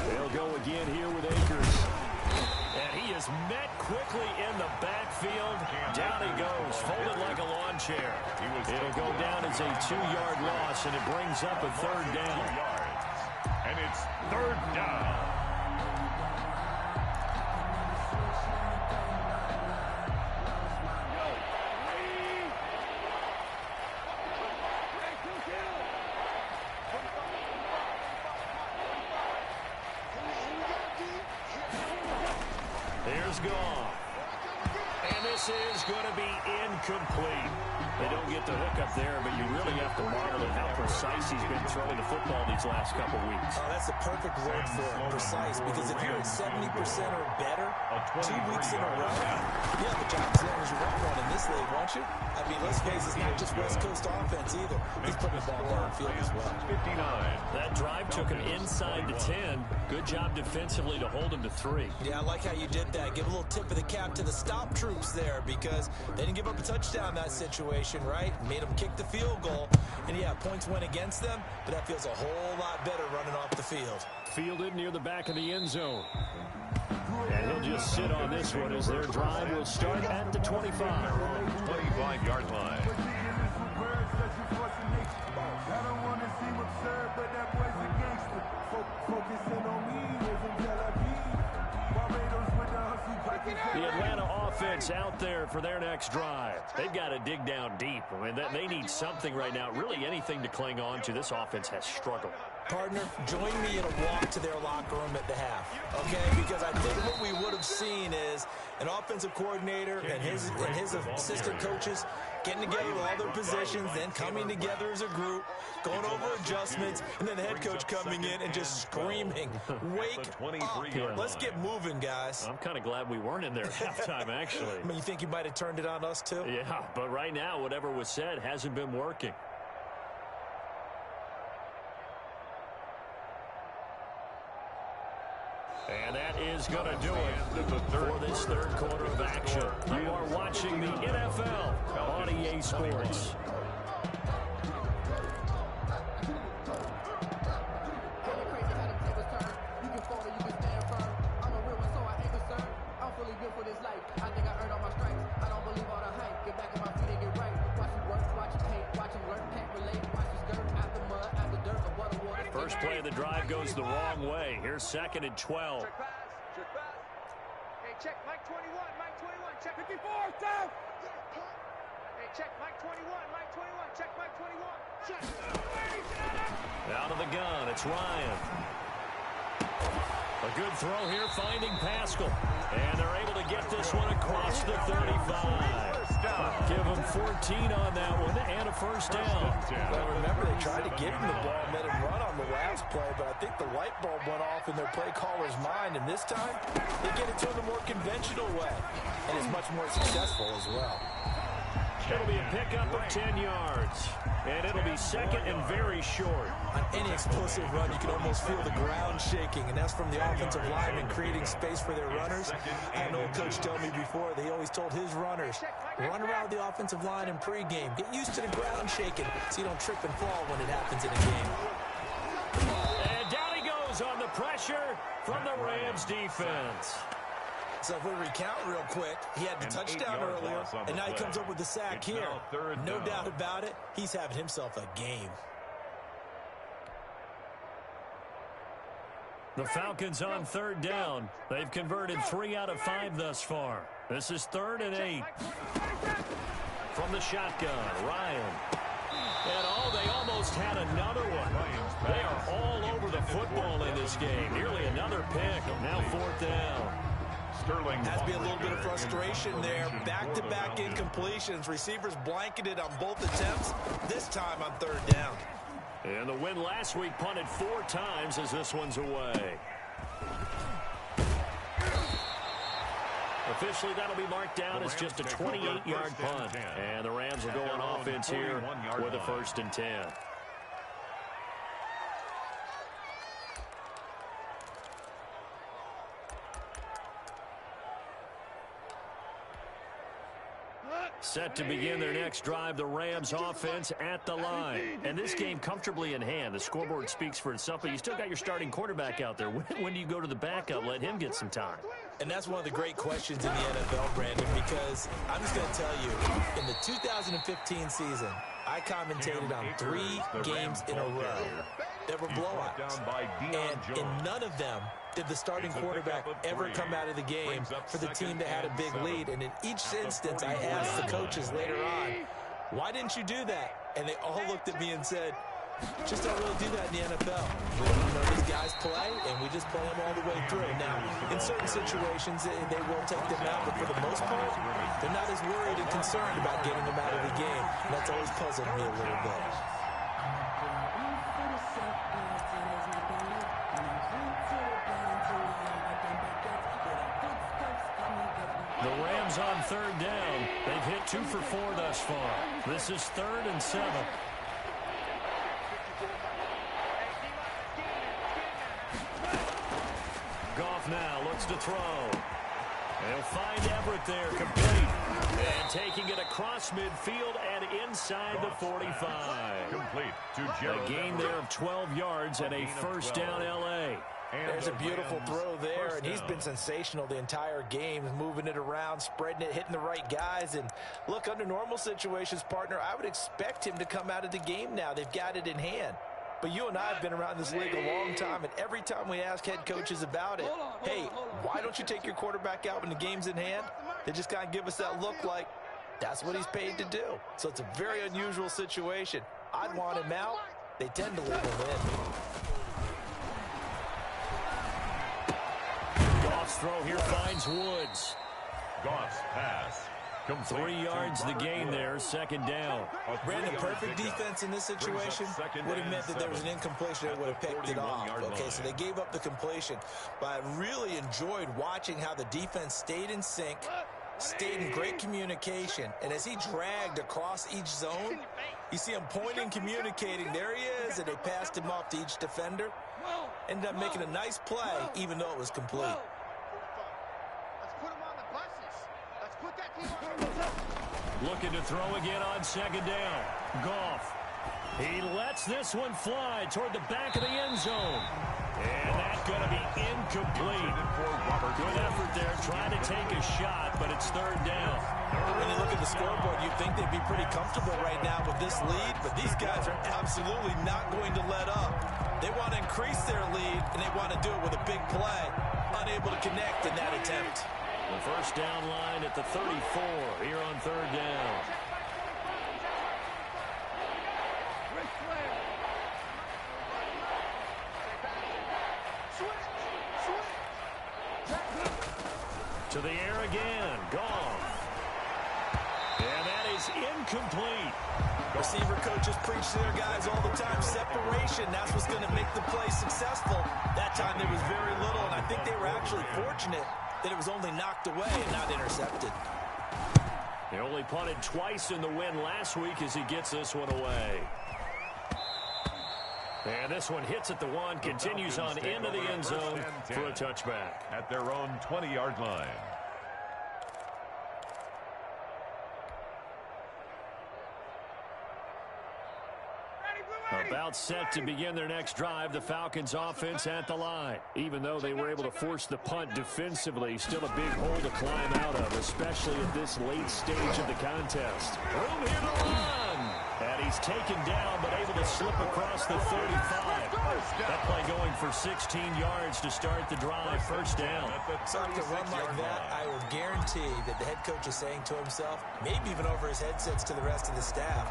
They'll go again here with Akers. And he is met quickly in the backfield. Down he goes, folded like a lawn chair. It'll go down as a 2-yard loss, and it brings up a third down. And it's third down. Here's Goff. And this is going to be incomplete. They don't get the hook up there, but you really have to marvel at how precise he's been throwing the football these last couple weeks. Oh, that's the perfect word for it, precise, because if you're at 70% or better 2 weeks in a row, you have a job as long as you want one in this league, won't you? I mean, let's face it, it's not just West Coast offense either. He's putting the ball downfield as well. 59. That drive took him inside the 10. Good job defensively to hold him to 3. Yeah, I like how you did that. Give a little tip of the cap to the stop troops there, because they didn't give up a touchdown in that situation, right? Made them kick the field goal. And yeah, points went against them, but that feels a whole lot better running off the field. Fielded near the back of the end zone. And he'll just sit on this one as their drive will start at the 25. 25-yard line. The Atlanta offense out there for their next drive. They've got to dig down deep. I mean, they need something right now, really anything to cling on to. This offense has struggled. Partner, join me in a walk to their locker room at the half, okay? Because I think what we would have seen is an offensive coordinator and his assistant coaches getting together with all their positions, then coming together as a group, going over adjustments, and then the head coach coming in and just screaming, wake up. Let's get moving, guys. I'm kind of glad we weren't in there at halftime, actually. I mean, you think you might have turned it on us, too? Yeah, but right now, whatever was said hasn't been working. And that is going to do it for this third quarter of action. You are watching the NFL on EA Sports. First play of the drive goes the wrong way. Here's 2nd and 12. Check pass. Hey, check Mike 21. Check 54. Down. Hey, check Mike 21. Check Mike 21. Check. Out of the gun, it's Ryan. A good throw here, finding Pascal. And they're able to get this one across the 35. Give him 14 on that one and a first down. Well, remember, they tried to give him the ball and let him run on the last play, but I think the light bulb went off in their play caller's mind, and this time they get it to him the more conventional way, and it's much more successful as well. It'll be a pickup of 10 yards, and it'll be 2nd and very short. On any explosive run, you can almost feel the ground shaking, and that's from the offensive linemen creating space for their runners. I had an old coach tell me before, they always told his runners, run around the offensive line in pregame. Get used to the ground shaking so you don't trip and fall when it happens in a game. And down he goes on the pressure from the Rams defense. So if we recount real quick, he had the touchdown earlier, and now he comes up with the sack here. No doubt about it, he's having himself a game. The Falcons on 3rd down. They've converted 3 out of 5 thus far. This is 3rd and 8. From the shotgun, Ryan. And they almost had another one. They are all over the football in this game. Nearly another pick. Now 4th down. Has to be a little bit of frustration there. Back-to-back incompletions. Receivers blanketed on both attempts, this time on 3rd down. And the win last week punted 4 times as this one's away. Officially, that'll be marked down as just a 28-yard punt. And the Rams will go on offense here with a 1st and 10. Set to begin their next drive, the Rams offense at the line. And this game comfortably in hand. The scoreboard speaks for itself, but you still got your starting quarterback out there. When do you go to the backup? Let him get some time. And that's one of the great questions in the NFL, Brandon, because I'm just going to tell you, in the 2015 season, I commentated on 3 games in a row that were blowouts. And in none of them did the starting quarterback ever come out of the game for the team that had a big lead. And in each instance, I asked the coaches later on, why didn't you do that? And they all looked at me and said, just don't really do that in the NFL. These guys play, and we just play them all the way through. Now, in certain situations, they will take them out, but for the most part, they're not as worried and concerned about getting them out of the game. And that's always puzzled me a little bit. The Rams on 3rd down. They've hit 2 for 4 thus far. This is 3rd and 7. Goff now looks to throw. They'll find Everett there, complete. And taking it across midfield and inside the 45. Complete to Jerry. A gain there of 12 yards and a first down L.A. There's a beautiful throw there, and he's been sensational the entire game, moving it around, spreading it, hitting the right guys. And look, under normal situations, partner, I would expect him to come out of the game now. They've got it in hand. But you and I have been around this league a long time, and every time we ask head coaches about it, hey, why don't you take your quarterback out when the game's in hand? They just kind of give us that look like that's what he's paid to do. So it's a very unusual situation. I'd want him out. They tend to leave him in. Goff's throw here finds Woods. Goff's pass. 3 yards the gain there, 2nd down. Brandon, perfect defense in this situation would have meant that there was an incompletion that would have picked it off. Okay, so they gave up the completion. But I really enjoyed watching how the defense stayed in sync, stayed in great communication. And as he dragged across each zone, you see him pointing, communicating. There he is, and they passed him off to each defender. Ended up making a nice play, even though it was complete. Looking to throw again on 2nd down. Goff. He lets this one fly toward the back of the end zone. And that's going to be incomplete. Good effort there, trying to take a shot, but it's 3rd down. When you look at the scoreboard, you'd think they'd be pretty comfortable right now with this lead, but these guys are absolutely not going to let up. They want to increase their lead, and they want to do it with a big play. Unable to connect in that attempt. The first down line at the 34 here on 3rd down. To the air again. Goff. And that is incomplete. Receiver coaches preach to their guys all the time. Separation, that's what's going to make the play successful. That time there was very little, and I think they were actually fortunate that it was only knocked away and not intercepted. They only punted twice in the win last week as he gets this one away. And this one hits at the 1, continues on into the end zone for a touchback. At their own 20-yard line. About set to begin their next drive, the Falcons offense at the line. Even though they were able to force the punt defensively, still a big hole to climb out of, especially at this late stage of the contest. Room here to run. And he's taken down, but able to slip across the 35. That play going for 16 yards to start the drive. First down. So to run like that, I will guarantee that the head coach is saying to himself, maybe even over his headsets to the rest of the staff,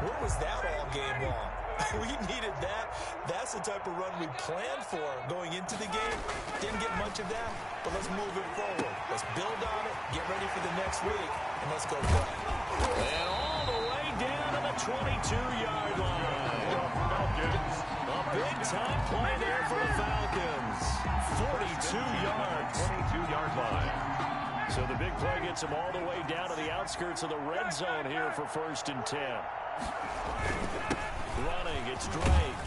where was that all game long? We needed that. That's the type of run we planned for going into the game. Didn't get much of that, but let's move it forward. Let's build on it, get ready for the next week, and let's go play. And all the way down to the 22-yard line. A big-time play there for the Falcons. 42 yards. 22-yard line. So the big play gets him all the way down to the outskirts of the red zone here for 1st and 10. Running, it's Drake.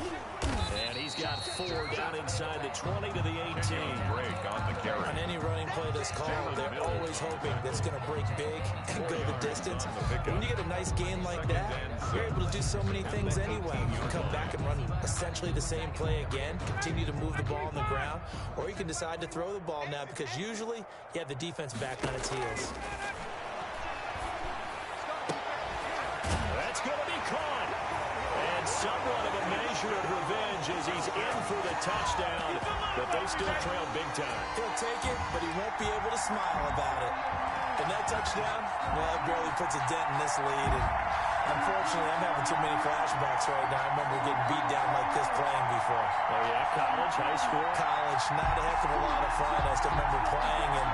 And he's got 4 down inside the 20 to the 18. Drake on the carry. On any running play that's called, they're always hoping that it's going to break big and go the distance. But when you get a nice game like that, you're able to do so many things anyway. You can come back and run essentially the same play again, continue to move the ball on the ground, or you can decide to throw the ball now because usually you have the defense back on its heels. That's going to be caught. And somewhat of a measure of revenge as he's in for the touchdown, but they still trail big time. He'll take it, but he won't be able to smile about it. And that touchdown, well, it barely puts a dent in this lead. And unfortunately, I'm having too many flashbacks right now. I remember getting beat down like this playing before. Oh, yeah? College, high school? College, not a heck of a lot of fun. I still remember playing and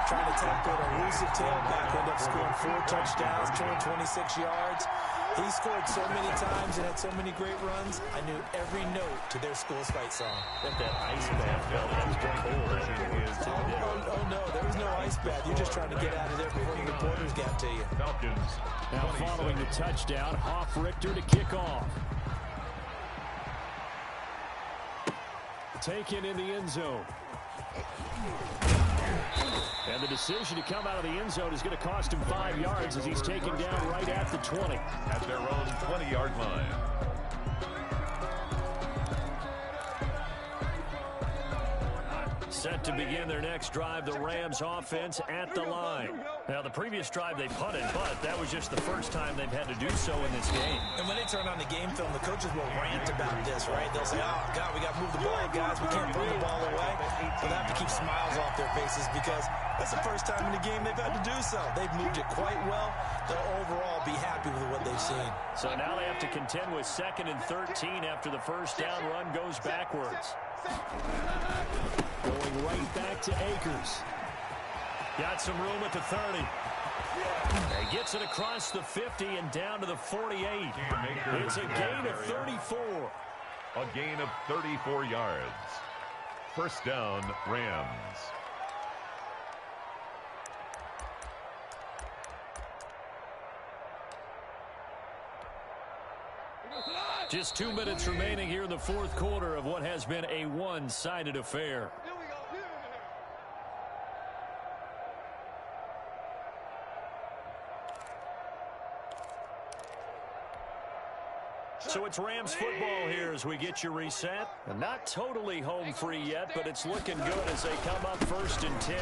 trying to tackle an elusive tailback, end up scoring 4 touchdowns, 226 yards. He scored so many times and had so many great runs, I knew every note to their school's fight song. That ice bath felt extra cold. Oh, no, there was no ice bath. You're just trying to get out of there before the reporters got to you. Falcons. Now following the touchdown, Hoff-Richter to kick off. Taken in the end zone. And the decision to come out of the end zone is going to cost him 5 yards as he's taken down right at the 20. At their own 20-yard line. Set to begin their next drive, the Rams offense at the line. Now, the previous drive they punted, but that was just the first time they've had to do so in this game. And when they turn on the game film, the coaches will rant about this, right? They'll say, oh, God, we got to move the ball, guys. We can't run the ball away. They'll have to keep smiles off their faces because that's the first time in the game they've had to do so. They've moved it quite well. They'll overall be happy with what they've seen. So now they have to contend with 2nd and 13 after the first down run goes backwards. Going right back to Akers. Got some room at the 30. He gets it across the 50 and down to the 48. It's a gain of 34. A gain of 34 yards. First down, Rams. Just 2 minutes remaining here in the fourth quarter of what has been a one-sided affair. So it's Rams football here as we get you reset. And not totally home free yet, but it's looking good as they come up 1st and 10.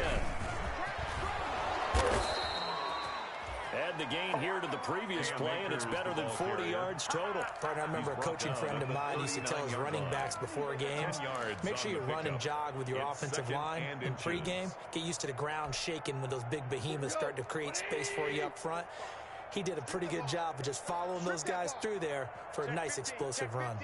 Add the gain here to the previous play, and it's better than 40 yards total. Partner, I remember a coaching friend of mine used to tell his running backs before games, make sure you run and jog with your offensive line in pregame. Get used to the ground shaking when those big behemoths start to create space for you up front. He did a pretty good job of just following those guys through there for a nice explosive run.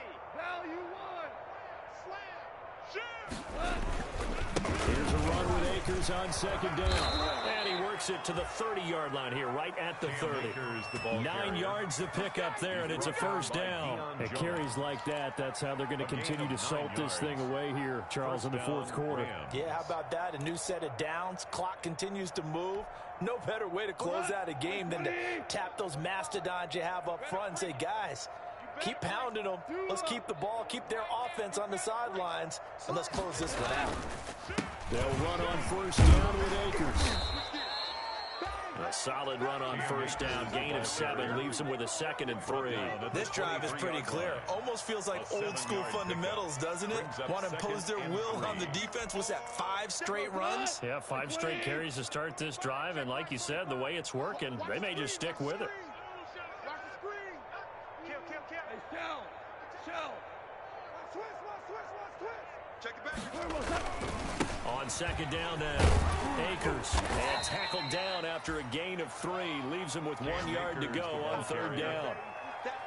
Here's a run with Akers on 2nd down. And he works it to the 30-yard line here, right at the 30. 9 yards to pick up there, and it's a first down. It carries like that. That's how they're going to continue to salt this thing away here, Charles, in the fourth quarter. Yeah, how about that? A new set of downs. Clock continues to move. No better way to close out a game than to tap those mastodons you have up front and say, guys, keep pounding them. Let's keep the ball, keep their offense on the sidelines, and let's close this one out. They'll run on first down with Akers. A solid run on first down. Gain of 7 leaves them with a 2nd and 3. This drive is pretty clear. Almost feels like old school fundamentals, doesn't it? Want to impose their will on the defense. Was that 5 straight runs? Yeah, 5 straight carries to start this drive. And like you said, the way it's working, they may just stick with it. On 2nd down now, Akers, and tackled down after a gain of 3. Leaves him with 1 yard to go on 3rd down.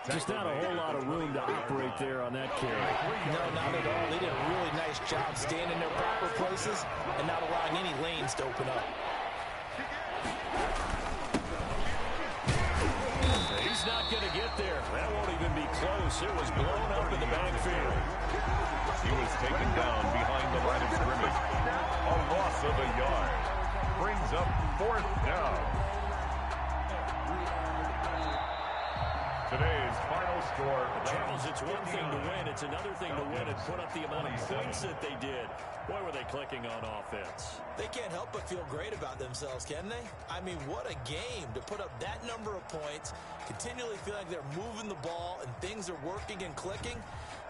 Just not a whole lot of room to operate there on that carry. No, not at all. They did a really nice job staying in their proper places and not allowing any lanes to open up. He's not going to get there. That won't even be close. It was blown up in the backfield. He was taken down behind the line of scrimmage. A loss of a yard. Brings up 4th down. Today's final score. Charles, it's one thing to win. It's another thing to win and put up the amount of points that they did. Boy, were they clicking on offense. They can't help but feel great about themselves, can they? I mean, what a game to put up that number of points, continually feel like they're moving the ball and things are working and clicking.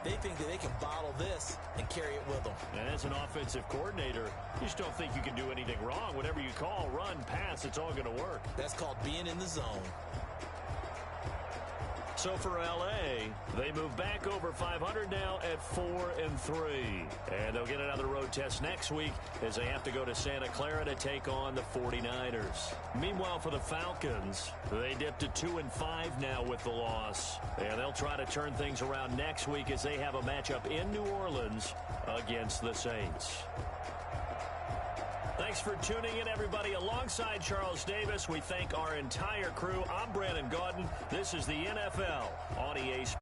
They think that they can bottle this and carry it with them. And as an offensive coordinator, you just don't think you can do anything wrong. Whatever you call, run, pass, it's all going to work. That's called being in the zone. So for L.A., they move back over 500 now at 4-3. And they'll get another road test next week as they have to go to Santa Clara to take on the 49ers. Meanwhile, for the Falcons, they dipped to 2-5 now with the loss. And they'll try to turn things around next week as they have a matchup in New Orleans against the Saints. Thanks for tuning in, everybody. Alongside Charles Davis, we thank our entire crew. I'm Brandon Gaudin. This is the NFL on EA Sports.